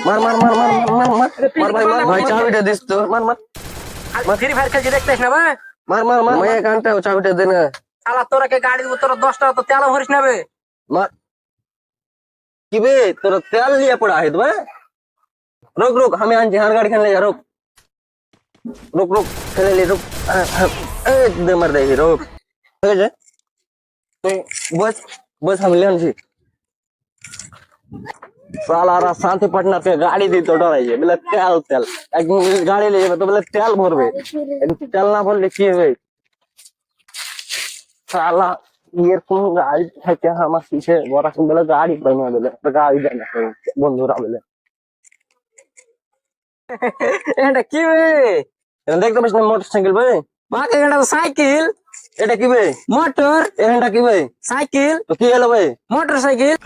মার মার মার মার মার মার মার ভাই মার ভাই চাবিটা দিস তো মার মার ফ্রি ফায়ার খেলছি দেখতেছ না ভাই? মার মার মার মার কানটা চাবিটা দে না শালা তোরা কে গাড়ি দিব, তোরা 10 টাকা তো তেল ভরিস না বে। মার কি বে তোরা তেল লিয়ে পড়া है तुम्हें रुक रुक हमें आंजी हर गाड़ी खेलने जा रुक रुक रुक खेले ले रुक ए दे मर दे रुक हो जा तो बस बस हम ले आंजी साला रा शांति पटना पे गाड़ी दी तो डराइए बोले तेल तेल एक गाड़ी ले जाबे तो बोले तेल भरबे तेल ना भरले की হবে साला ये কোন গাড়ি থেকে আমার পিছে বড় বলে গাড়ি বানিয়ে দিলে গাড়ি দেয় না বন্ধুরা বলে এটা কি বে? দেখতে পাচ্ছ না মোটরসাইকেল ভাই বাকি এটা তো সাইকেল। এটা কি ভাই মোটর এটা কি ভাই সাইকেল তো কি হলো ভাই মোটরসাইকেল।